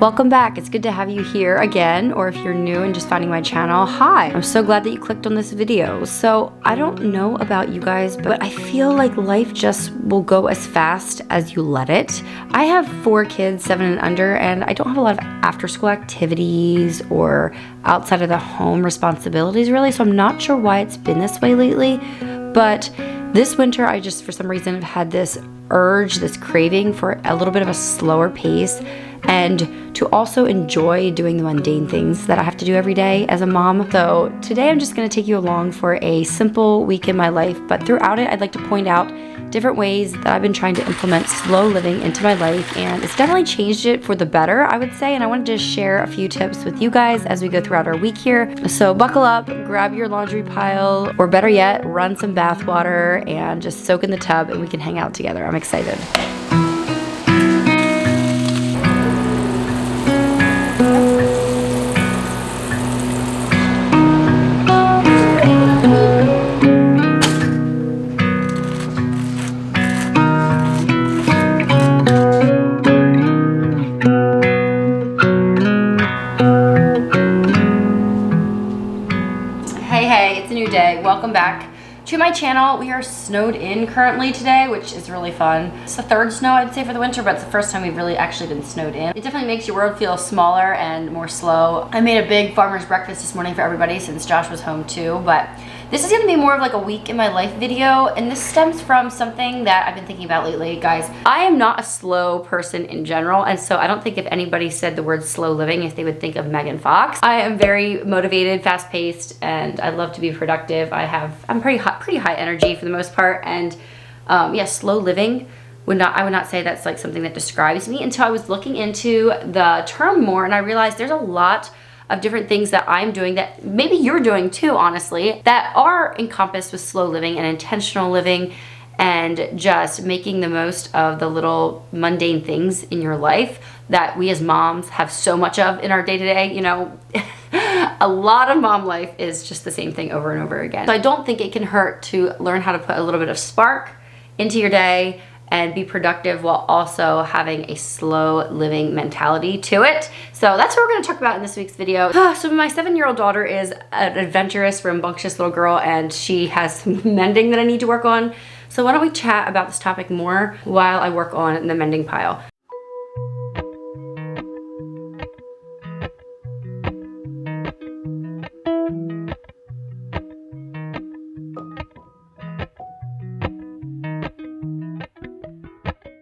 Welcome back. It's good to have you here again, or if you're new and just finding my channel, hi. I'm so glad that you clicked on this video. So I don't know about you guys, but I feel like life just will go as fast as you let it. I have 4 kids, 7 and under, and I don't have a lot of after school activities or outside of the home responsibilities really, so I'm not sure why it's been this way lately. But this winter, I just, for some reason, have had this urge, this craving for a little bit of a slower pace and to also enjoy doing the mundane things that I have to do every day as a mom. So today I'm just going to take you along for a simple week in my life, but throughout it, I'd like to point out different ways that I've been trying to implement slow living into my life, and it's definitely changed it for the better, I would say, and I wanted to share a few tips with you guys as we go throughout our week here. So buckle up, grab your laundry pile, or better yet, run some bath water and just soak in the tub and we can hang out together. I'm excited. Welcome back to my channel. We are snowed in currently today, which is really fun. It's the 3rd snow I'd say for the winter, but it's the first time we've really actually been snowed in. It definitely makes your world feel smaller and more slow. I made a big farmer's breakfast this morning for everybody since Josh was home too, but this is gonna be more of like a week in my life video, and this stems from something that I've been thinking about lately. Guys, I am not a slow person in general, and so I don't think if anybody said the word slow living, if they would think of Megan Fox. I am very motivated, fast-paced, and I love to be productive. I'm pretty high energy for the most part, and yeah, slow living I would not say that's like something that describes me until I was looking into the term more, and I realized there's a lot of different things that I'm doing that maybe you're doing too, honestly, that are encompassed with slow living and intentional living and just making the most of the little mundane things in your life that we as moms have so much of in our day-to-day, you know. A lot of mom life is just the same thing over and over again. So I don't think it can hurt to learn how to put a little bit of spark into your day and be productive while also having a slow living mentality to it. So that's what we're gonna talk about in this week's video. So my 7-year-old daughter is an adventurous, rambunctious little girl, and she has some mending that I need to work on. So why don't we chat about this topic more while I work on the mending pile.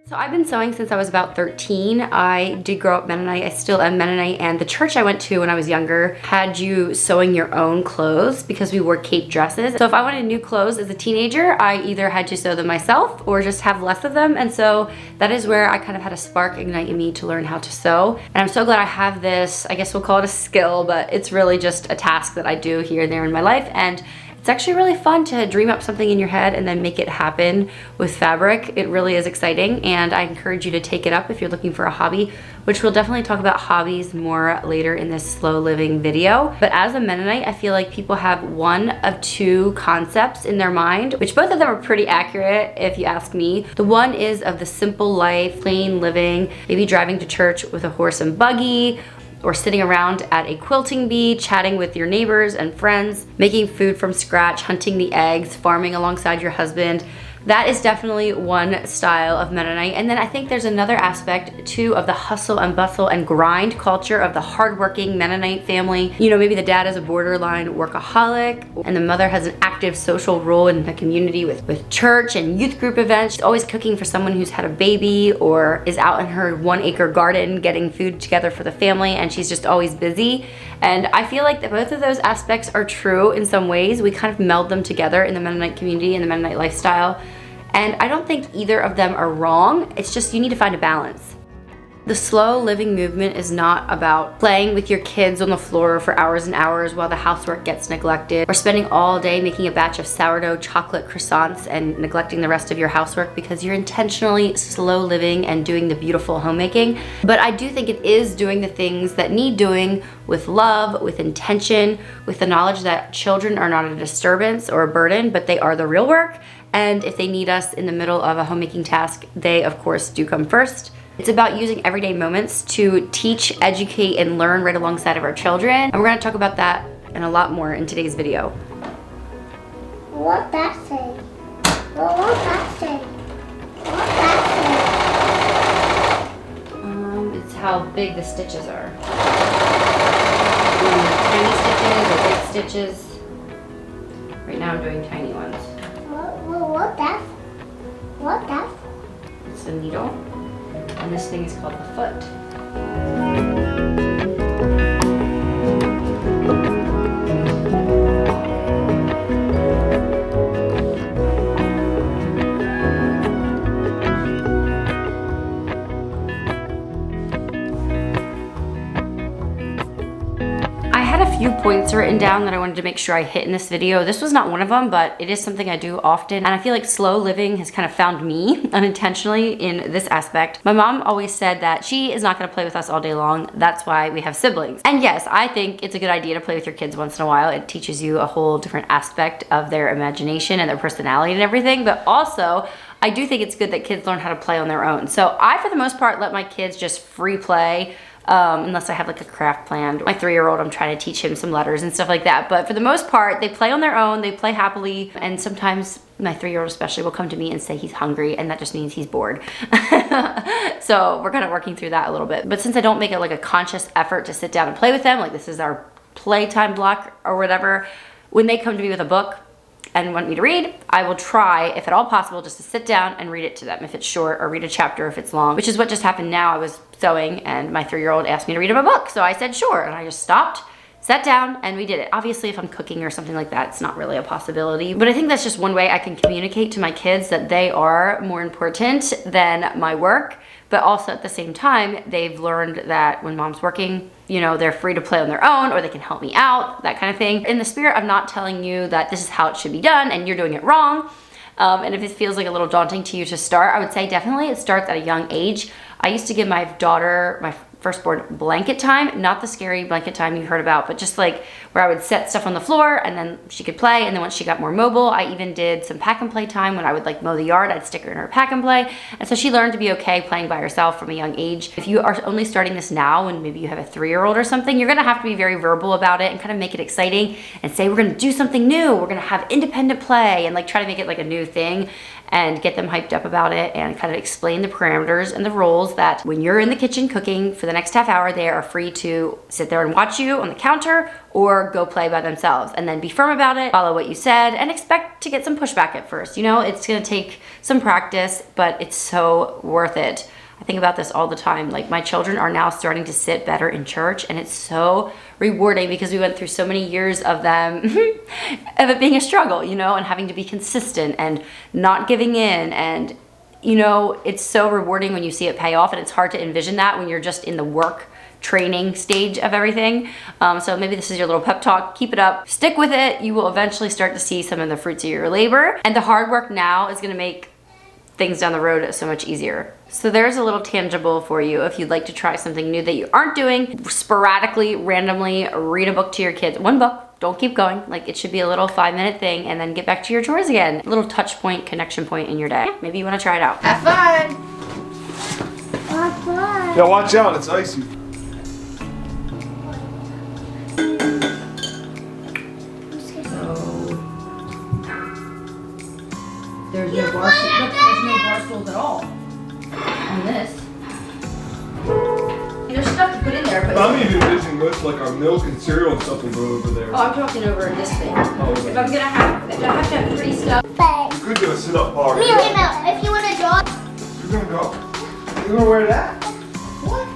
So I've been sewing since I was about 13. I did grow up Mennonite. I still am Mennonite, and the church I went to when I was younger had you sewing your own clothes because we wore cape dresses. So if I wanted new clothes as a teenager, I either had to sew them myself or just have less of them, and so that is where I kind of had a spark ignite in me to learn how to sew. And I'm so glad I have this, I guess we'll call it a skill, but it's really just a task that I do here and there in my life, and it's actually really fun to dream up something in your head and then make it happen with fabric. It really is exciting, and I encourage you to take it up if you're looking for a hobby, which we'll definitely talk about hobbies more later in this slow living video. But as a Mennonite, I feel like people have one of 2 concepts in their mind, which both of them are pretty accurate if you ask me. The one is of the simple life, plain living, maybe driving to church with a horse and buggy, or sitting around at a quilting bee, chatting with your neighbors and friends, making food from scratch, hunting the eggs, farming alongside your husband. That is definitely one style of Mennonite. And then I think there's another aspect too of the hustle and bustle and grind culture of the hardworking Mennonite family. You know, maybe the dad is a borderline workaholic and the mother has an active social role in the community with church and youth group events. She's always cooking for someone who's had a baby or is out in her 1-acre garden getting food together for the family, and she's just always busy. And I feel like that both of those aspects are true in some ways. We kind of meld them together in the Mennonite community and the Mennonite lifestyle. And I don't think either of them are wrong. It's just you need to find a balance. The slow living movement is not about playing with your kids on the floor for hours and hours while the housework gets neglected, or spending all day making a batch of sourdough chocolate croissants and neglecting the rest of your housework because you're intentionally slow living and doing the beautiful homemaking. But I do think it is doing the things that need doing with love, with intention, with the knowledge that children are not a disturbance or a burden, but they are the real work. And if they need us in the middle of a homemaking task, they of course do come first. It's about using everyday moments to teach, educate, and learn right alongside of our children. And we're gonna talk about that and a lot more in today's video. What that say? What that say? What that say? It's how big the stitches are. Tiny stitches or big stitches. Right now I'm doing tiny ones. What that? What that? It's the needle, and this thing is called the foot. Few points written down that I wanted to make sure I hit in this video. This was not one of them, but it is something I do often. And I feel like slow living has kind of found me unintentionally in this aspect. My mom always said that she is not gonna play with us all day long. That's why we have siblings. And yes, I think it's a good idea to play with your kids once in a while. It teaches you a whole different aspect of their imagination and their personality and everything. But also, I do think it's good that kids learn how to play on their own. So I, for the most part, let my kids just free play. Unless I have like a craft planned. My 3-year-old, I'm trying to teach him some letters and stuff like that. But for the most part, they play on their own, they play happily, and sometimes my 3-year-old especially will come to me and say he's hungry, and that just means he's bored. So we're kind of working through that a little bit. But since I don't make it like a conscious effort to sit down and play with them, like this is our playtime block or whatever, when they come to me with a book and want me to read, I will try, if at all possible, just to sit down and read it to them if it's short, or read a chapter if it's long, which is what just happened now. I was sewing and my 3-year-old asked me to read him a book, so I said sure, and I just stopped, sat down, and we did it. Obviously, if I'm cooking or something like that, it's not really a possibility, but I think that's just one way I can communicate to my kids that they are more important than my work. But also at the same time, they've learned that when mom's working, you know, they're free to play on their own, or they can help me out, that kind of thing. In the spirit of not telling you that this is how it should be done and you're doing it wrong, and if it feels like a little daunting to you to start, I would say definitely it starts at a young age. I used to give my daughter, my firstborn, blanket time, not the scary blanket time you heard about, but just like where I would set stuff on the floor and then she could play. And then once she got more mobile, I even did some pack and play time. When I would like mow the yard, I'd stick her in her pack and play. And so she learned to be okay playing by herself from a young age. If you are only starting this now and maybe you have a 3-year-old or something, you're gonna have to be very verbal about it and kind of make it exciting and say, we're gonna do something new. We're gonna have independent play, and like try to make it like a new thing and get them hyped up about it, and kind of explain the parameters and the rules that when you're in the kitchen cooking for the next half hour, they are free to sit there and watch you on the counter or go play by themselves. And then be firm about it, follow what you said, and expect to get some pushback at first. You know, it's gonna take some practice, but it's so worth it. I think about this all the time. Like, my children are now starting to sit better in church, and it's so rewarding because we went through so many years of them of it being a struggle, you know, and having to be consistent and not giving in. And you know, it's so rewarding when you see it pay off, and it's hard to envision that when you're just in the work training stage of everything. So maybe this is your little pep talk. Keep it up, stick with it. You will eventually start to see some of the fruits of your labor, and the hard work now is going to make things down the road so much easier. So there's a little tangible for you if you'd like to try something new that you aren't doing. Sporadically, randomly read a book to your kids. One book, don't keep going. Like, it should be a little 5-minute thing, and then get back to your chores again. A little touch point, connection point in your day. Maybe you want to try it out. Have fun! Have fun. Yeah, watch out, it's icy. There's no bar stools. Look, there's no bar stools at all on this. There's stuff to put in there, but I'm even envisioning this, like our milk and cereal and stuff will go over there. oh, I'm talking over this thing. Oh, If I'm gonna have, if I have to have pretty stuff. But you could do a sit-up bar. Mia, if you want to draw. You're gonna go? You're gonna wear that? What?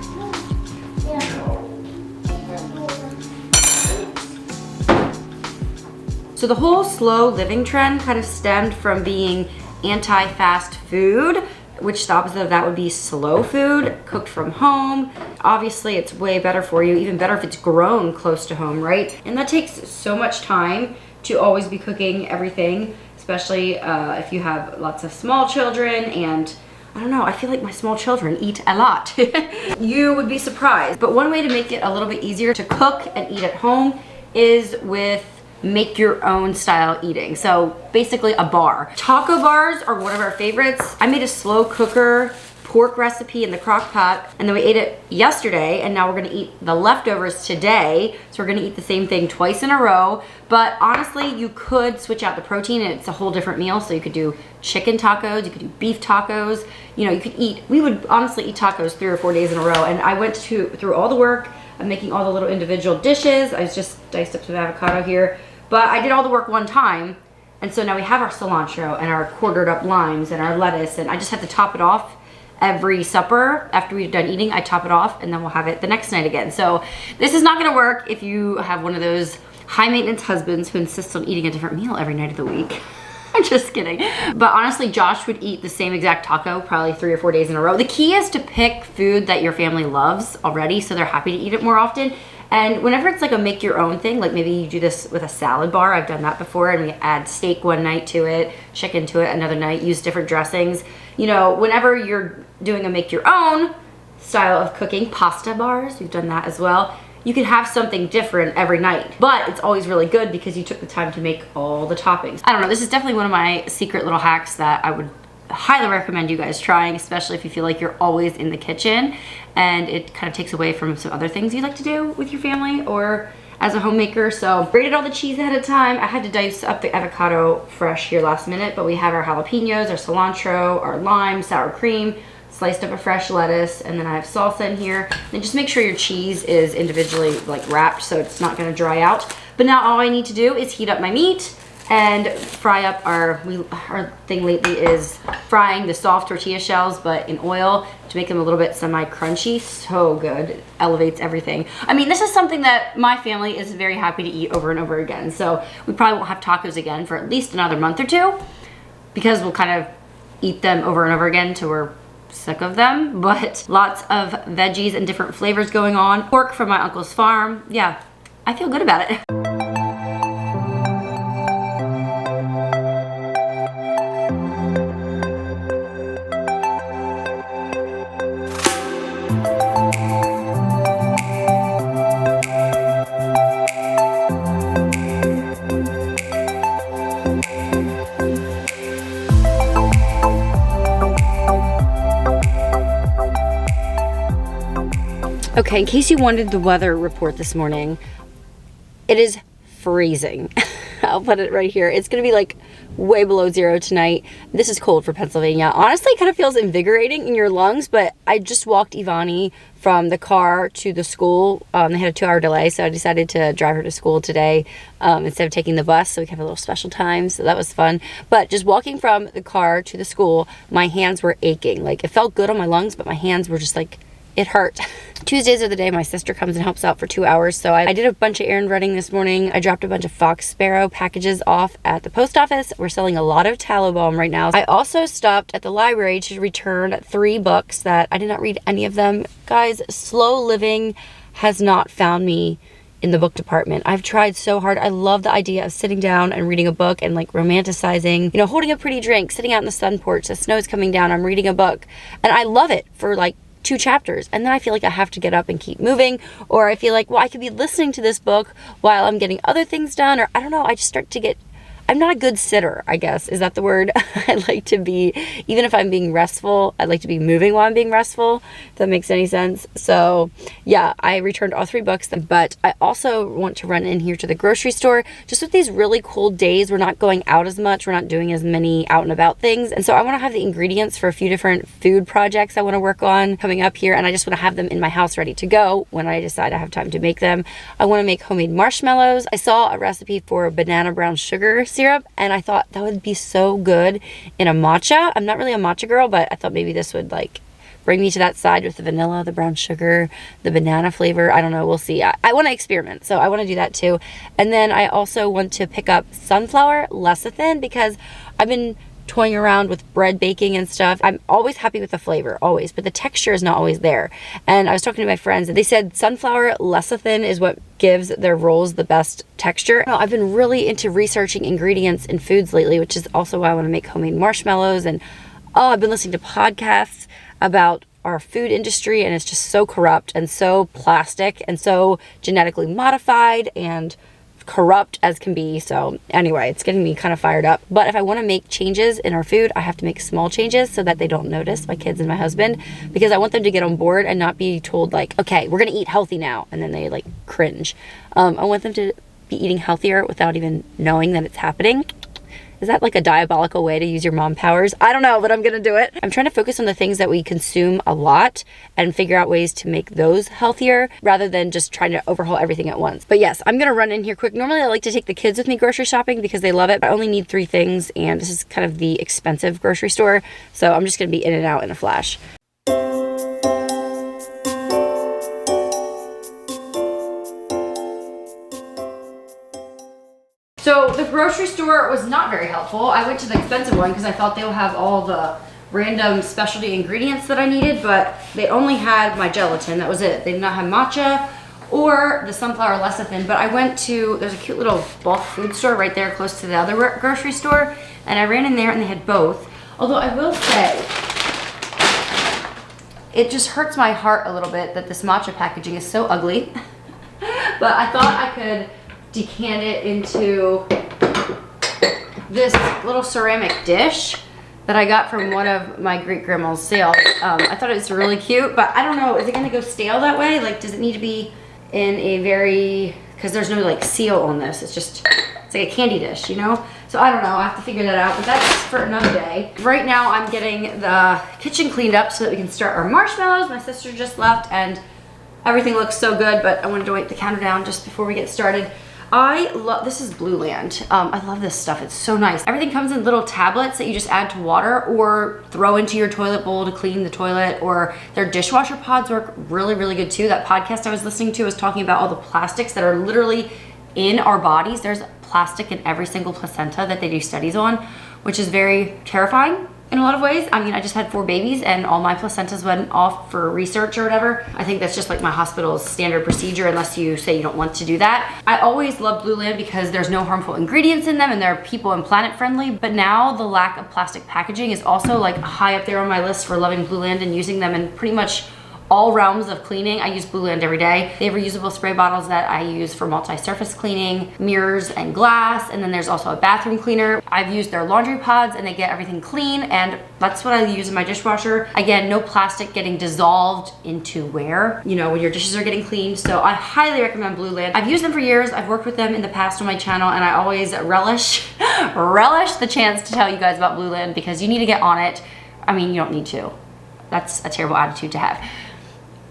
So the whole slow living trend kind of stemmed from being anti-fast food, which the opposite of that would be slow food, cooked from home. Obviously, it's way better for you, even better if it's grown close to home, right? And that takes so much time to always be cooking everything, especially if you have lots of small children. And I don't know, I feel like my small children eat a lot. You would be surprised. But one way to make it a little bit easier to cook and eat at home is with make your own style eating. So basically a bar. Taco bars are one of our favorites. I made a slow cooker pork recipe in the crock pot, and then we ate it yesterday, and now we're gonna eat the leftovers today. So we're gonna eat the same thing twice in a row. But honestly, you could switch out the protein and it's a whole different meal. So you could do chicken tacos, you could do beef tacos. You know, you could eat, we would honestly eat tacos 3 or 4 days in a row. And I went through all the work of making all the little individual dishes. I just diced up some avocado here, but I did all the work one time. And so now we have our cilantro and our quartered up limes and our lettuce, and I just have to top it off every supper. After we've done eating, I top it off, and then we'll have it the next night again. So this is not gonna work if you have one of those high maintenance husbands who insists on eating a different meal every night of the week. I'm just kidding. But honestly, Josh would eat the same exact taco probably 3 or 4 days in a row. The key is to pick food that your family loves already, so they're happy to eat it more often. And whenever it's like a make your own thing, like maybe you do this with a salad bar, I've done that before, and we add steak one night to it, chicken to it another night, use different dressings. You know, whenever you're doing a make your own style of cooking, pasta bars, we've done that as well. You can have something different every night, but it's always really good because you took the time to make all the toppings. I don't know, this is definitely one of my secret little hacks that I would highly recommend you guys trying, especially if you feel like you're always in the kitchen and it kind of takes away from some other things you like to do with your family or as a homemaker. So grated all the cheese ahead of time. I had to dice up the avocado fresh here last minute, but we have our jalapenos, our cilantro, our lime, sour cream, sliced up a fresh lettuce, and then I have salsa in here. And just make sure your cheese is individually like wrapped so it's not gonna dry out. But now all I need to do is heat up my meat and fry up our thing lately is frying the soft tortilla shells, but in oil to make them a little bit semi-crunchy. So good, it elevates everything. I mean, this is something that my family is very happy to eat over and over again. So we probably won't have tacos again for at least another month or two because we'll kind of eat them over and over again till we're sick of them. But lots of veggies and different flavors going on. Pork from my uncle's farm. Yeah, I feel good about it. Okay, in case you wanted the weather report this morning, it is freezing. I'll put it right here. It's gonna be like way below 0 tonight. This is cold for Pennsylvania. Honestly, it kind of feels invigorating in your lungs, but I just walked Ivani from the car to the school. They had a 2-hour delay, so I decided to drive her to school today instead of taking the bus, so we could have a little special time, so that was fun. But just walking from the car to the school, my hands were aching. Like, it felt good on my lungs, but my hands were just like, it hurt. Tuesdays are the day my sister comes and helps out for 2 hours, so I did a bunch of errand running this morning. I dropped a bunch of fox sparrow packages off at the post office. We're selling a lot of tallow balm right now. I also stopped at the library to return 3 books that I did not read any of them. Guys, slow living has not found me in the book department. I've tried so hard. I love the idea of sitting down and reading a book and like romanticizing, you know, holding a pretty drink, sitting out in the sun porch, the snow's coming down, I'm reading a book, and I love it for like 2 chapters, and then I feel like I have to get up and keep moving, or I feel like, well, I could be listening to this book while I'm getting other things done, or I don't know, I just start to get, I'm not a good sitter, I guess. Is that the word? I like to be, even if I'm being restful, I like to be moving while I'm being restful, if that makes any sense. So yeah, I returned all 3 books, but I also want to run in here to the grocery store. Just with these really cold days, we're not going out as much, we're not doing as many out and about things, and so I want to have the ingredients for a few different food projects I want to work on coming up here, and I just want to have them in my house ready to go when I decide I have time to make them. I want to make homemade marshmallows. I saw a recipe for banana brown sugar syrup, and I thought that would be so good in a matcha. I'm not really a matcha girl, but I thought maybe this would like bring me to that side with the vanilla, the brown sugar, the banana flavor. I don't know, we'll see. I want to experiment, so I want to do that too. And then I also want to pick up sunflower lecithin because I've been toying around with bread baking and stuff. I'm always happy with the flavor, always, but the texture is not always there. And I was talking to my friends and they said sunflower lecithin is what gives their rolls the best texture. I've been really into researching ingredients in foods lately, which is also why I want to make homemade marshmallows. And I've been listening to podcasts about our food industry, and it's just so corrupt and so plastic and so genetically modified and corrupt as can be. So anyway, it's getting me kind of fired up. But if I want to make changes in our food, I have to make small changes so that they don't notice, my kids and my husband, because I want them to get on board and not be told like, okay, we're going to eat healthy now. And then they like cringe. I want them to be eating healthier without even knowing that it's happening. Is that like a diabolical way to use your mom powers? I don't know, but I'm gonna do it. I'm trying to focus on the things that we consume a lot and figure out ways to make those healthier rather than just trying to overhaul everything at once. But yes, I'm gonna run in here quick. Normally I like to take the kids with me grocery shopping because they love it, but I only need 3 things and this is kind of the expensive grocery store. So I'm just gonna be in and out in a flash. So the grocery store was not very helpful. I went to the expensive one because I thought they would have all the random specialty ingredients that I needed, but they only had my gelatin. That was it. They did not have matcha or the sunflower lecithin, but I went to, there's a cute little bulk food store right there close to the other grocery store, and I ran in there and they had both. Although I will say, it just hurts my heart a little bit that this matcha packaging is so ugly. But I thought I could decant it into this little ceramic dish that I got from one of my great grandma's sales. I thought it was really cute, but I don't know, is it gonna go stale that way? Like, does it need to be in a very, because there's no like seal on this, it's like a candy dish, you know? So I don't know, I have to figure that out, but that's for another day. Right now I'm getting the kitchen cleaned up so that we can start our marshmallows. My sister just left and everything looks so good, but I wanted to wipe the counter down just before we get started. I love, this is Blue Land. I love this stuff, it's so nice. Everything comes in little tablets that you just add to water or throw into your toilet bowl to clean the toilet, or their dishwasher pods work really, really good too. That podcast I was listening to was talking about all the plastics that are literally in our bodies. There's plastic in every single placenta that they do studies on, which is very terrifying in a lot of ways. I mean, I just had 4 babies and all my placentas went off for research or whatever. I think that's just like my hospital's standard procedure unless you say you don't want to do that. I always loved Blue Land because there's no harmful ingredients in them and they're people and planet friendly. But now the lack of plastic packaging is also like high up there on my list for loving Blue Land and using them in pretty much all realms of cleaning. I use Blue Land every day. They have reusable spray bottles that I use for multi-surface cleaning, mirrors and glass, and then there's also a bathroom cleaner. I've used their laundry pods and they get everything clean, and that's what I use in my dishwasher. Again, no plastic getting dissolved into where, you know, when your dishes are getting cleaned. So I highly recommend Blue Land. I've used them for years. I've worked with them in the past on my channel, and I always relish the chance to tell you guys about Blue Land because you need to get on it. I mean, you don't need to. That's a terrible attitude to have.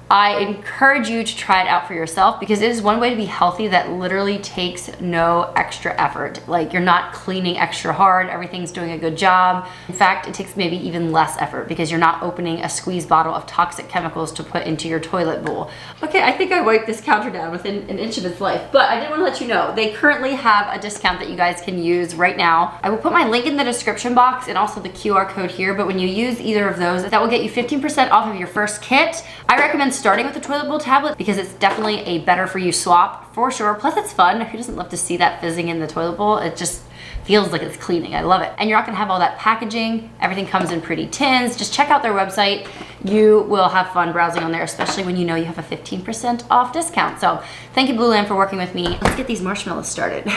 I encourage you to try it out for yourself because it is one way to be healthy that literally takes no extra effort. Like, you're not cleaning extra hard, everything's doing a good job. In fact, it takes maybe even less effort because you're not opening a squeeze bottle of toxic chemicals to put into your toilet bowl. Okay, I think I wiped this counter down within an inch of its life, but I did want to let you know, they currently have a discount that you guys can use right now. I will put my link in the description box and also the QR code here, but when you use either of those, that will get you 15% off of your first kit. I recommend starting with the toilet bowl tablet because it's definitely a better for you swap for sure. Plus it's fun. Who doesn't love to see that fizzing in the toilet bowl? It just feels like it's cleaning. I love it. And you're not gonna have all that packaging. Everything comes in pretty tins. Just check out their website. You will have fun browsing on there, especially when you know you have a 15% off discount. So thank you, Blue Land, for working with me. Let's get these marshmallows started.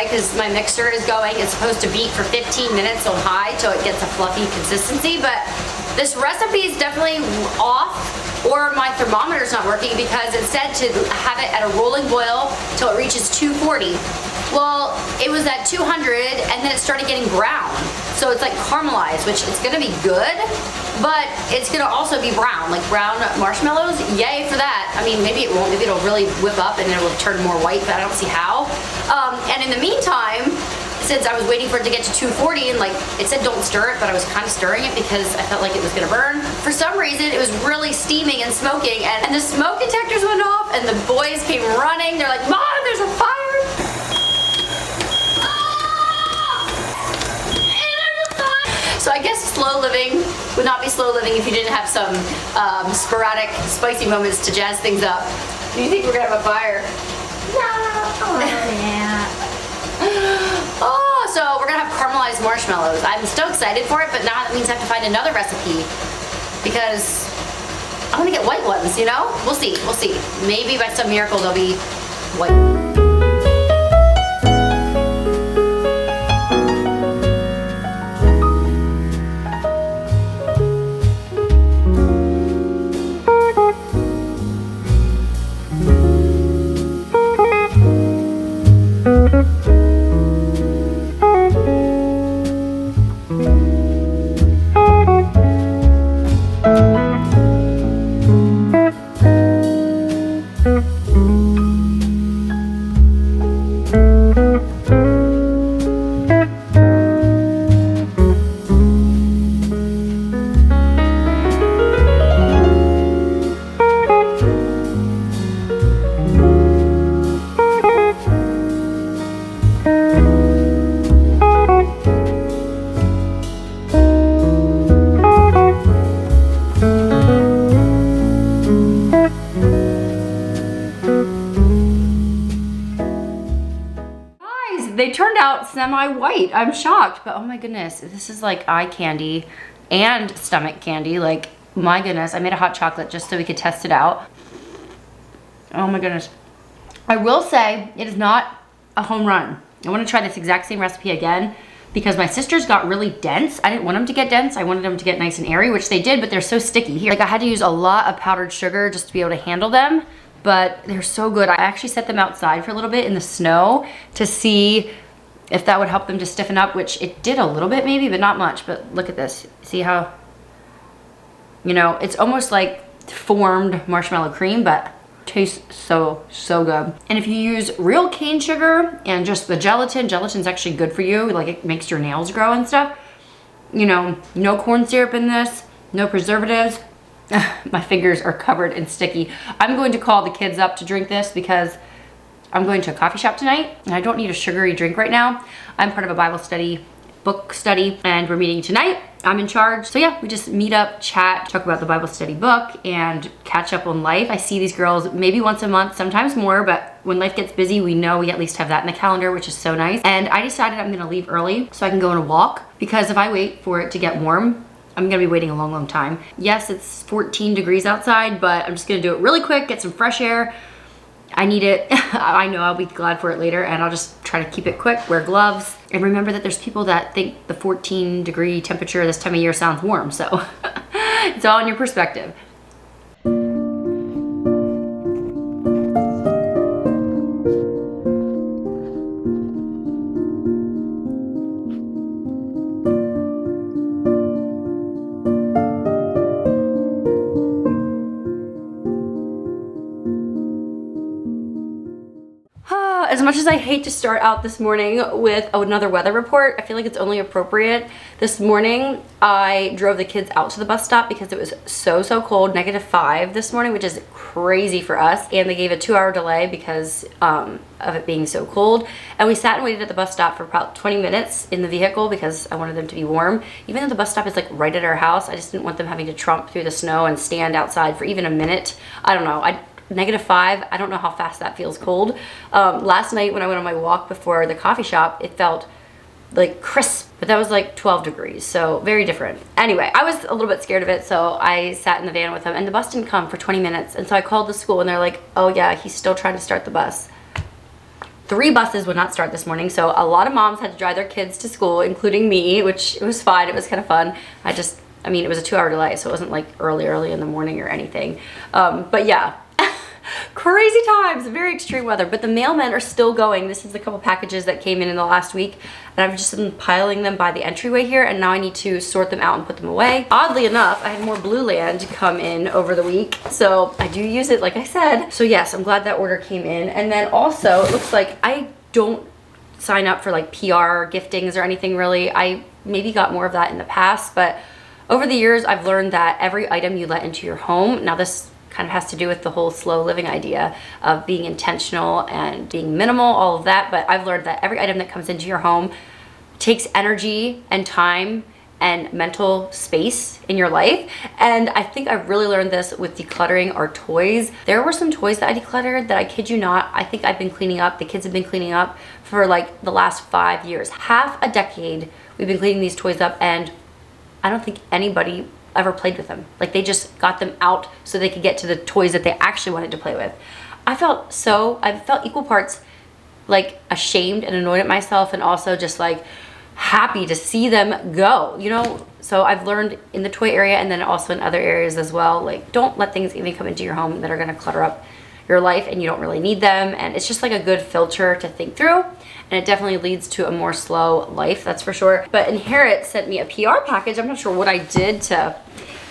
Because my mixer is going, it's supposed to beat for 15 minutes on high till it gets a fluffy consistency, but this recipe is definitely off, or my thermometer's not working because it said to have it at a rolling boil till it reaches 240. Well, it was at 200 and then it started getting brown. So it's like caramelized, which is gonna be good, but it's gonna also be brown, like brown marshmallows. Yay for that. I mean, maybe it won't, maybe it'll really whip up and it will turn more white, but I don't see how. And in the meantime, since I was waiting for it to get to 240 and like it said don't stir it, but I was kind of stirring it because I felt like it was gonna burn. For some reason, it was really steaming and smoking, and the smoke detectors went off and the boys came running. They're like, Mom, there's a fire. So I guess slow living would not be slow living if you didn't have some sporadic spicy moments to jazz things up. Do you think we're gonna have a fire? No. Yeah. Oh, so we're gonna have caramelized marshmallows. I'm so excited for it, but now that means I have to find another recipe because I want to get white ones, you know? We'll see, we'll see. Maybe by some miracle they'll be white. They turned out semi-white. I'm shocked, but oh my goodness, this is like eye candy and stomach candy. Like, my goodness, I made a hot chocolate just so we could test it out. Oh my goodness. I will say it is not a home run. I want to try this exact same recipe again because my sisters got really dense. I didn't want them to get dense. I wanted them to get nice and airy, which they did, but they're so sticky here. Like, I had to use a lot of powdered sugar just to be able to handle them. But they're so good. I actually set them outside for a little bit in the snow to see if that would help them to stiffen up, which it did a little bit maybe, but not much. But look at this. See how, you know, it's almost like formed marshmallow cream, but tastes so, so good. And if you use real cane sugar and just the gelatin's actually good for you. Like, it makes your nails grow and stuff. You know, no corn syrup in this, no preservatives. My fingers are covered and sticky. I'm going to call the kids up to drink this because I'm going to a coffee shop tonight and I don't need a sugary drink right now. I'm part of a Bible study, book study, and we're meeting tonight. I'm in charge. So yeah, we just meet up, chat, talk about the Bible study book, and catch up on life. I see these girls maybe once a month, sometimes more, but when life gets busy, we know we at least have that in the calendar, which is so nice. And I decided I'm gonna leave early so I can go on a walk, because if I wait for it to get warm, I'm gonna be waiting a long, long time. Yes, it's 14 degrees outside, but I'm just gonna do it really quick, get some fresh air. I need it. I know I'll be glad for it later, and I'll just try to keep it quick, wear gloves, and remember that there's people that think the 14-degree temperature this time of year sounds warm, so it's all in your perspective. As much as I hate to start out this morning with another weather report, I feel like it's only appropriate. This morning, I drove the kids out to the bus stop because it was so, so cold, -5 this morning, which is crazy for us. And they gave a 2-hour delay because of it being so cold. And we sat and waited at the bus stop for about 20 minutes in the vehicle because I wanted them to be warm. Even though the bus stop is like right at our house, I just didn't want them having to trump through the snow and stand outside for even a minute. I don't know. -5, I don't know how fast that feels cold. Last night when I went on my walk before the coffee shop, it felt like crisp, but that was like 12 degrees, so very different. Anyway, I was a little bit scared of it, so I sat in the van with them, and the bus didn't come for 20 minutes, and so I called the school, and they're like, oh yeah, he's still trying to start the bus. 3 buses would not start this morning, so a lot of moms had to drive their kids to school, including me, which it was fine, it was kind of fun. I mean, it was a 2-hour delay, so it wasn't like early in the morning or anything. But yeah. Crazy times, very extreme weather, but the mailmen are still going. This is a couple packages that came in the last week, and I've just been piling them by the entryway here, and now I need to sort them out and put them away. Oddly enough, I had more Blue Land come in over the week, so I do use it like I said. So yes, I'm glad that order came in. And then also, it looks like I don't sign up for like PR giftings or anything really. I maybe got more of that in the past, but over the years, I've learned that every item you let into your home, now this kind of has to do with the whole slow living idea of being intentional and being minimal, all of that, but I've learned that every item that comes into your home takes energy and time and mental space in your life. And I think I really learned this with decluttering our toys. There were some toys that I decluttered that, I kid you not, I think I've been cleaning up, the kids have been cleaning up for like the last 5 years. Half a decade we've been cleaning these toys up, and I don't think anybody ever played with them. Like, they just got them out so they could get to the toys that they actually wanted to play with. I felt equal parts like ashamed and annoyed at myself, and also just like happy to see them go, you know? So I've learned in the toy area, and then also in other areas as well, like, don't let things even come into your home that are gonna clutter up your life and you don't really need them. And it's just like a good filter to think through, and it definitely leads to a more slow life, that's for sure. But Inherit sent me a PR package. I'm not sure what I did to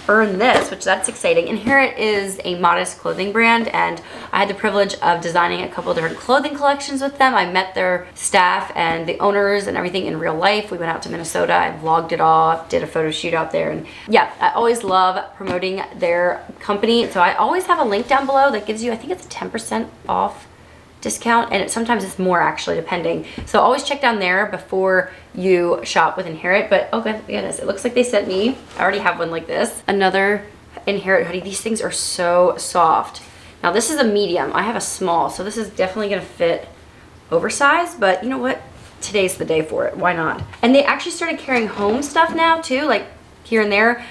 earn this, which that's exciting. Inherit is a modest clothing brand, and I had the privilege of designing a couple different clothing collections with them. I met their staff and the owners and everything in real life. We went out to Minnesota, I vlogged it all, did a photo shoot out there, and yeah, I always love promoting their company. So I always have a link down below that gives you, I think it's a 10% off discount, and sometimes it's more actually, depending. So always check down there before you shop with Inherit. But oh goodness, it looks like they sent me, I already have one like this, another Inherit hoodie. These things are so soft. Now this is a medium, I have a small, so this is definitely gonna fit oversized, but you know what, today's the day for it, why not? And they actually started carrying home stuff now too, like here and there.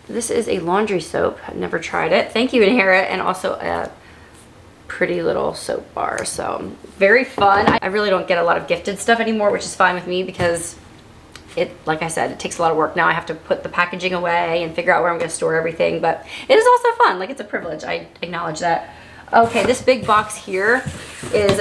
This is a laundry soap, I've never tried it. Thank you, Inherit. And also a pretty little soap bar, so very fun. I really don't get a lot of gifted stuff anymore, which is fine with me, because it, like I said, it takes a lot of work. Now I have to put the packaging away and figure out where I'm going to store everything, but it is also fun. Like, it's a privilege, I acknowledge that. Okay, this big box here is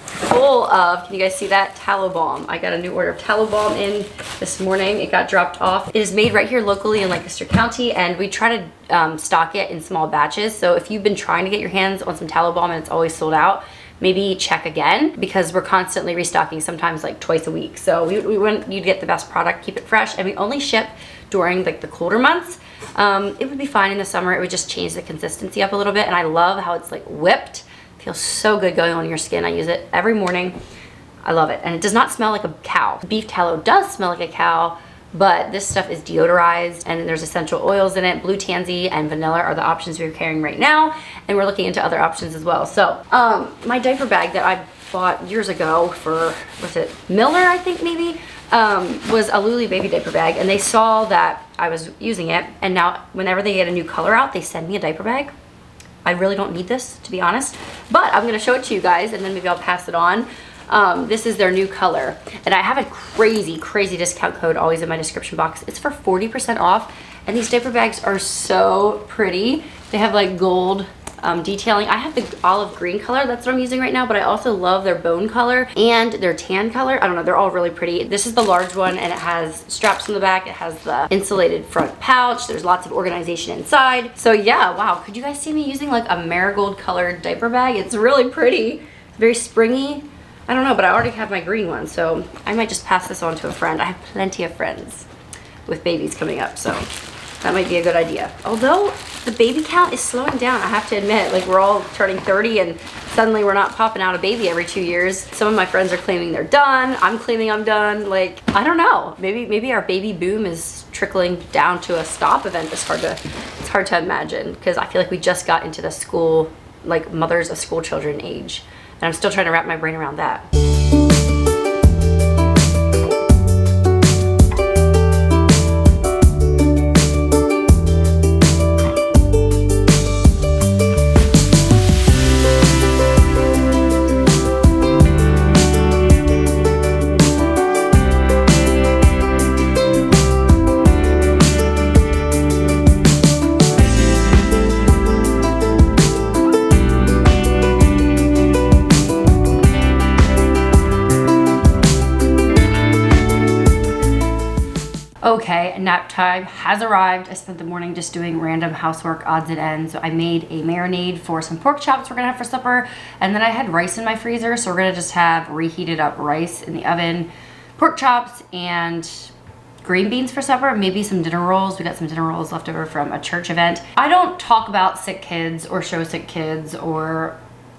full of, can you guys see that? Tallow Balm. I got a new order of Tallow Balm in this morning. It got dropped off. It is made right here locally in Lancaster County, and we try to stock it in small batches. So if you've been trying to get your hands on some Tallow Balm and it's always sold out, maybe check again, because we're constantly restocking, sometimes like twice a week. So we want you to get the best product, keep it fresh, and we only ship during like the colder months. It would be fine in the summer. It would just change the consistency up a little bit, and I love how it's like whipped. Feels so good going on your skin. I use it every morning. I love it. And it does not smell like a cow. Beef tallow does smell like a cow, but this stuff is deodorized, and there's essential oils in it. Blue tansy and vanilla are the options we're carrying right now, and we're looking into other options as well. So my diaper bag that I bought years ago for, was it Miller, I think maybe, was a Luli baby diaper bag, and they saw that I was using it, and now whenever they get a new color out, they send me a diaper bag. I really don't need this, to be honest, but I'm gonna show it to you guys, and then maybe I'll pass it on. This is their new color, and I have a crazy discount code always in my description box. It's for 40% off, and these diaper bags are so pretty. They have like gold detailing. I have the olive green color, that's what I'm using right now, but I also love their bone color and their tan color. I don't know, they're all really pretty. This is the large one, and it has straps on the back. It has the insulated front pouch. There's lots of organization inside. So yeah, wow, could you guys see me using like a marigold colored diaper bag? It's really pretty, very springy. I don't know, but I already have my green one, so I might just pass this on to a friend. I have plenty of friends with babies coming up, so that might be a good idea. Although the baby count is slowing down, I have to admit. Like, we're all turning 30, and suddenly we're not popping out a baby every 2 years. Some of my friends are claiming they're done. I'm claiming I'm done. Like, I don't know. Maybe our baby boom is trickling down to a stop event. It's hard to imagine, because I feel like we just got into the school, like mothers of school children age, and I'm still trying to wrap my brain around that. Okay, nap time has arrived. I spent the morning just doing random housework, odds and ends. So I made a marinade for some pork chops we're gonna have for supper. And then I had rice in my freezer, so we're gonna just have reheated up rice in the oven, pork chops, and green beans for supper, maybe some dinner rolls. We got some dinner rolls left over from a church event. I don't talk about sick kids or show sick kids or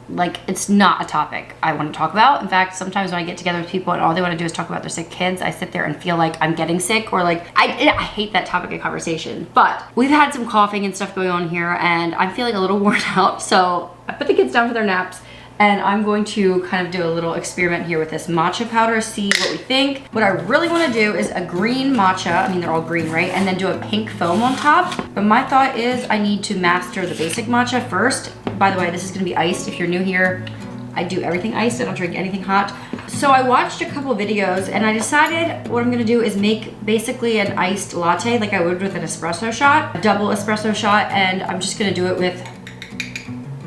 like, it's not a topic I want to talk about. In fact, sometimes when I get together with people and all they want to do is talk about their sick kids, I sit there and feel like I'm getting sick or like, I hate that topic of conversation. But we've had some coughing and stuff going on here and I'm feeling a little worn out. So I put the kids down for their naps and I'm going to kind of do a little experiment here with this matcha powder, see what we think. What I really want to do is a green matcha, I mean they're all green, right? And then do a pink foam on top. But my thought is I need to master the basic matcha first. By the way, this is gonna be iced. If you're new here, I do everything iced. I don't drink anything hot. So I watched a couple videos and I decided what I'm gonna do is make basically an iced latte like I would with an espresso shot, a double espresso shot, and I'm just gonna do it with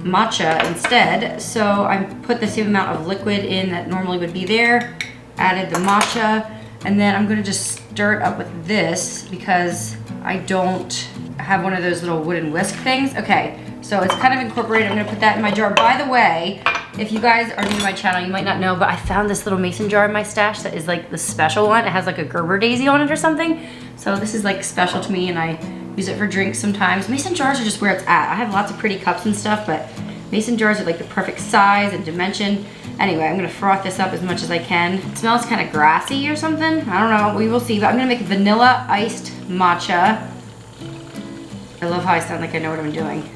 matcha instead. So I put the same amount of liquid in that normally would be there, added the matcha, and then I'm gonna just stir it up with this because I don't have one of those little wooden whisk things. Okay, so it's kind of incorporated. I'm gonna put that in my jar. By the way, if you guys are new to my channel, you might not know, but I found this little mason jar in my stash that is like the special one. It has like a Gerber daisy on it or something. So this is like special to me and I use it for drinks sometimes. Mason jars are just where it's at. I have lots of pretty cups and stuff, but mason jars are like the perfect size and dimension. Anyway, I'm gonna froth this up as much as I can. It smells kind of grassy or something. I don't know, we will see. But I'm gonna make vanilla iced matcha. I love how I sound like I know what I'm doing.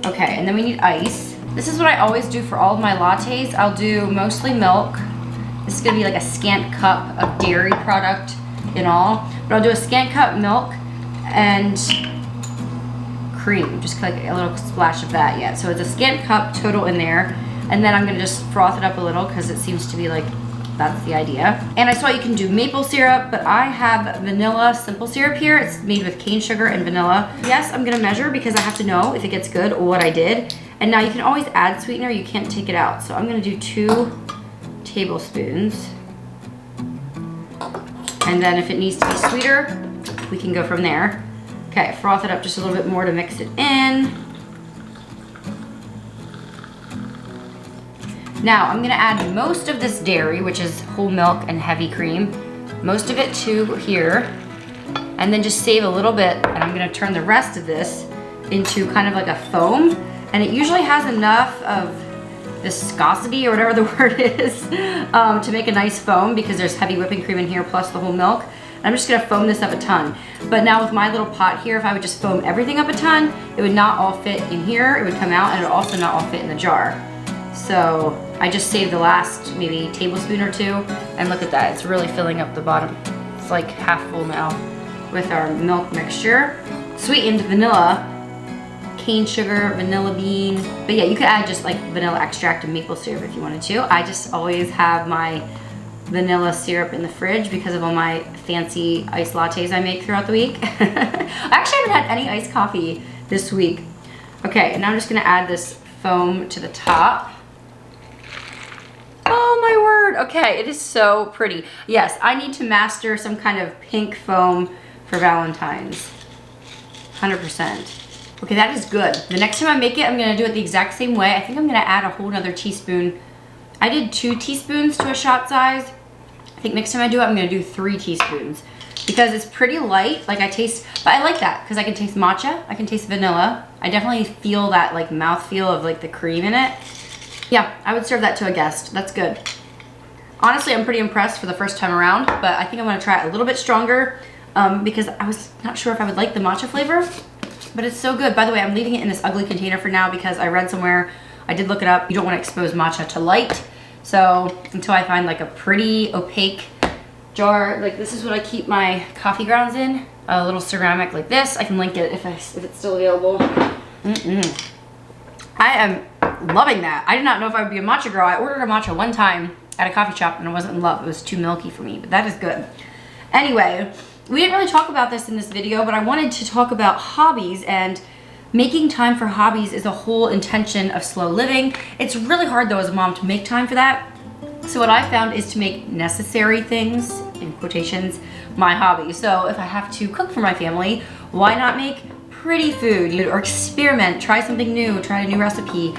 Okay, and then we need ice. This is what I always do for all of my lattes. I'll do mostly milk. This is gonna be like a scant cup of dairy product in all. But I'll do a scant cup milk and cream, just like a little splash of that, yeah. So it's a scant cup total in there. And then I'm gonna just froth it up a little because it seems to be like, that's the idea. And I saw you can do maple syrup, but I have vanilla simple syrup here. It's made with cane sugar and vanilla. Yes, I'm gonna measure because I have to know if it gets good or what I did. And now you can always add sweetener, you can't take it out. So I'm gonna do 2 tablespoons. And then if it needs to be sweeter, we can go from there. Okay, froth it up just a little bit more to mix it in. Now I'm gonna add most of this dairy, which is whole milk and heavy cream, most of it to here, and then just save a little bit, and I'm gonna turn the rest of this into kind of like a foam, and it usually has enough of viscosity or whatever the word is to make a nice foam because there's heavy whipping cream in here plus the whole milk. I'm just gonna foam this up a ton. But now with my little pot here, if I would just foam everything up a ton, it would not all fit in here, it would come out, and it would also not all fit in the jar. So I just saved the last maybe tablespoon or 2, and look at that, it's really filling up the bottom. It's like half full now with our milk mixture. Sweetened vanilla, cane sugar, vanilla bean. But yeah, you could add just like vanilla extract and maple syrup if you wanted to. I just always have my vanilla syrup in the fridge because of all my fancy iced lattes I make throughout the week. I actually haven't had any iced coffee this week. Okay, and now I'm just gonna add this foam to the top. Oh my word, okay, it is so pretty. Yes, I need to master some kind of pink foam for Valentine's, 100%. Okay, that is good. The next time I make it, I'm gonna do it the exact same way. I think I'm gonna add a whole nother teaspoon. I did 2 teaspoons to a shot size. I think next time I do it, I'm gonna do 3 teaspoons because it's pretty light. Like I taste, but I like that because I can taste matcha, I can taste vanilla. I definitely feel that like mouthfeel of like the cream in it. Yeah, I would serve that to a guest. That's good. Honestly, I'm pretty impressed for the first time around, but I think I'm gonna try it a little bit stronger because I was not sure if I would like the matcha flavor, but it's so good. By the way, I'm leaving it in this ugly container for now because I read somewhere, I did look it up, you don't wanna expose matcha to light. So until I find like a pretty opaque jar, like this is what I keep my coffee grounds in, a little ceramic like this. I can link it if it's still available. I am loving that. I did not know if I would be a matcha girl. I ordered a matcha one time at a coffee shop and I wasn't in love. It was too milky for me, but that is good. Anyway, we didn't really talk about this in this video, but I wanted to talk about hobbies, and making time for hobbies is a whole intention of slow living. It's really hard though as a mom to make time for that. So what I found is to make necessary things, in quotations, my hobby. So if I have to cook for my family, why not make pretty food, or experiment, try something new, try a new recipe,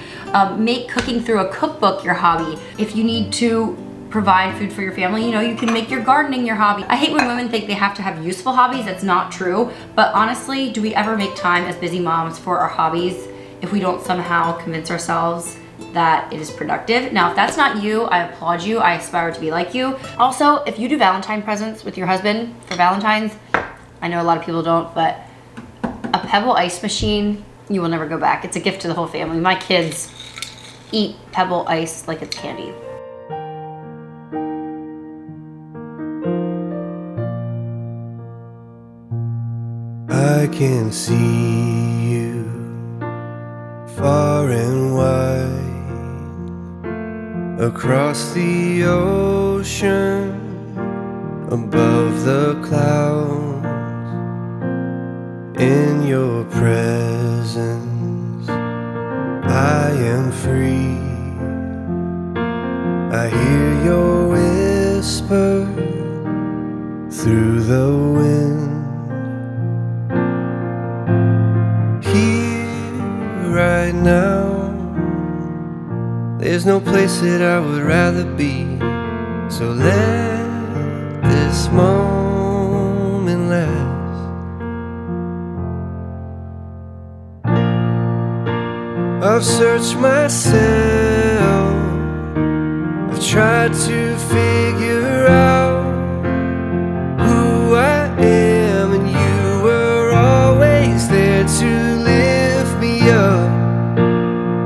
make cooking through a cookbook your hobby. If you need to provide food for your family, you know, you can make your gardening your hobby. I hate when women think they have to have useful hobbies. That's not true. But honestly, do we ever make time as busy moms for our hobbies if we don't somehow convince ourselves that it is productive? Now, if that's not you, I applaud you. I aspire to be like you. Also, if you do Valentine presents with your husband for Valentine's, I know a lot of people don't, but a Pebble ice machine, you will never go back. It's a gift to the whole family. My kids eat Pebble ice like it's candy. I can see you far and wide across the ocean, above the clouds. In your presence, I am free. I hear your whisper through the wind. Here, right now, there's no place that I would rather be. So let this moment last. I've searched myself, I've tried to figure out who I am, and you were always there to lift me up,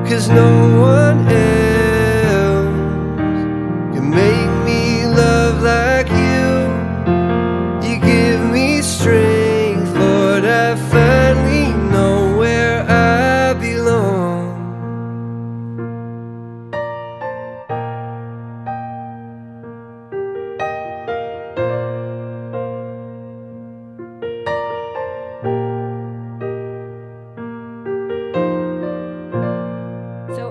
'cause no one else can make me love like you. You give me strength, Lord, I finally know where I belong.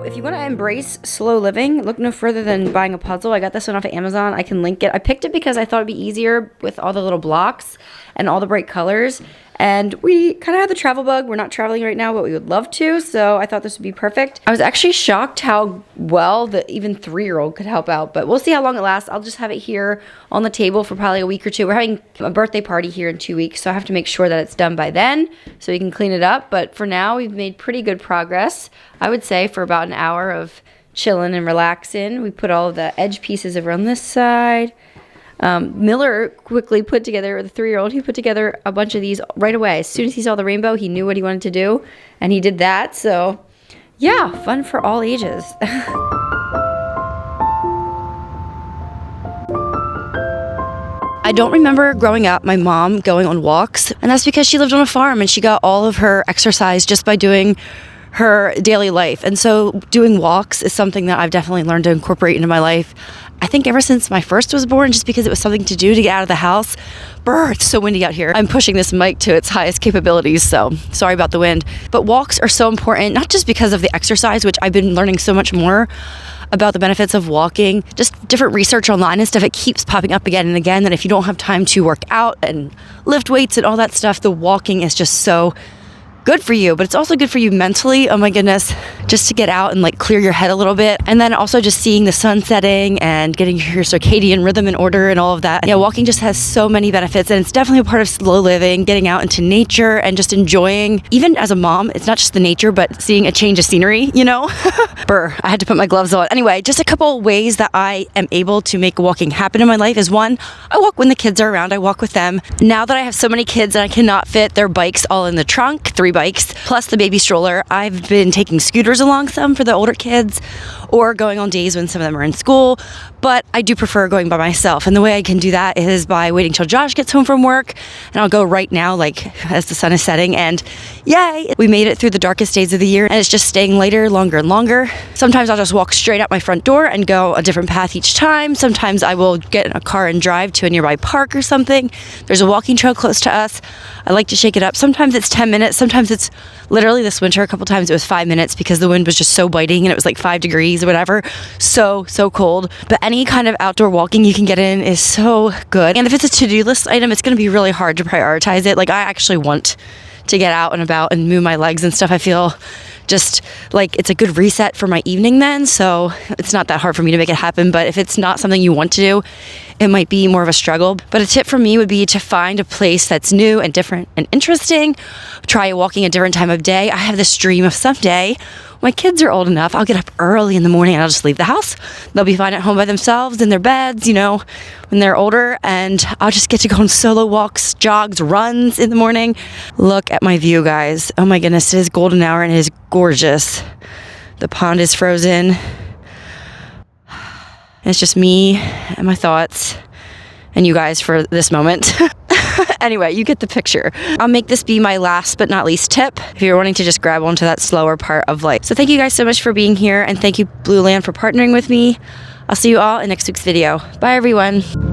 If you want to embrace slow living, look no further than buying a puzzle. I got this one off of Amazon. I can link it. I picked it because I thought it'd be easier with all the little blocks and all the bright colors. And we kind of have the travel bug. We're not traveling right now, but we would love to. So I thought this would be perfect. I was actually shocked how well the even 3-year-old could help out, but we'll see how long it lasts. I'll just have it here on the table for probably a week or two. We're having a birthday party here in 2 weeks, so I have to make sure that it's done by then so we can clean it up. But for now, we've made pretty good progress. I would say for about an hour of chilling and relaxing. We put all of the edge pieces over on this side. Miller quickly put together, the 3-year-old, he put together a bunch of these right away. As soon as he saw the rainbow, he knew what he wanted to do, and he did that. So yeah, fun for all ages. I don't remember growing up my mom going on walks, and that's because she lived on a farm and she got all of her exercise just by doing her daily life. And so doing walks is something that I've definitely learned to incorporate into my life. I think ever since my first was born, just because it was something to do to get out of the house. Brr, it's so windy out here. I'm pushing this mic to its highest capabilities, so sorry about the wind. But walks are so important, not just because of the exercise, which I've been learning so much more about the benefits of walking, just different research online and stuff. It keeps popping up again and again that if you don't have time to work out and lift weights and all that stuff, the walking is just so good for you, but it's also good for you mentally. Oh my goodness, just to get out and like clear your head a little bit. And then also just seeing the sun setting and getting your circadian rhythm in order and all of that. Yeah, walking just has so many benefits, and it's definitely a part of slow living, getting out into nature and just enjoying. Even as a mom, it's not just the nature, but seeing a change of scenery, you know? Brr, I had to put my gloves on. Anyway, just a couple ways that I am able to make walking happen in my life is, one, I walk when the kids are around. I walk with them. Now that I have so many kids and I cannot fit their bikes all in the trunk, 3 bikes plus the baby stroller, I've been taking scooters along some for the older kids, or going on days when some of them are in school. But I do prefer going by myself, and the way I can do that is by waiting till Josh gets home from work, and I'll go right now, like as the sun is setting, and yay, we made it through the darkest days of the year, and it's just staying later, longer and longer. Sometimes I'll just walk straight out my front door and go a different path each time. Sometimes I will get in a car and drive to a nearby park or something. There's a walking trail close to us. I like to shake it up. Sometimes it's 10 minutes. Sometimes it's literally this winter, a couple times it was 5 minutes because the wind was just so biting and it was like 5 degrees days or whatever, so cold. But any kind of outdoor walking you can get in is so good. And if it's a to-do list item, it's going to be really hard to prioritize it. Like, I actually want to get out and about and move my legs and stuff. I feel just like it's a good reset for my evening then, so it's not that hard for me to make it happen. But if it's not something you want to do, it might be more of a struggle. But a tip from me would be to find a place that's new and different and interesting. Try walking a different time of day. I have this dream of someday my kids are old enough, I'll get up early in the morning and I'll just leave the house. They'll be fine at home by themselves in their beds, you know, when they're older, and I'll just get to go on solo walks, jogs, runs in the morning. Look at my view, guys. Oh my goodness, it is golden hour and it is gorgeous. The pond is frozen. And it's just me and my thoughts and you guys for this moment. Anyway, you get the picture. I'll make this be my last but not least tip if you're wanting to just grab onto that slower part of life. So thank you guys so much for being here, and thank you Blue Land for partnering with me. I'll see you all in next week's video. Bye everyone.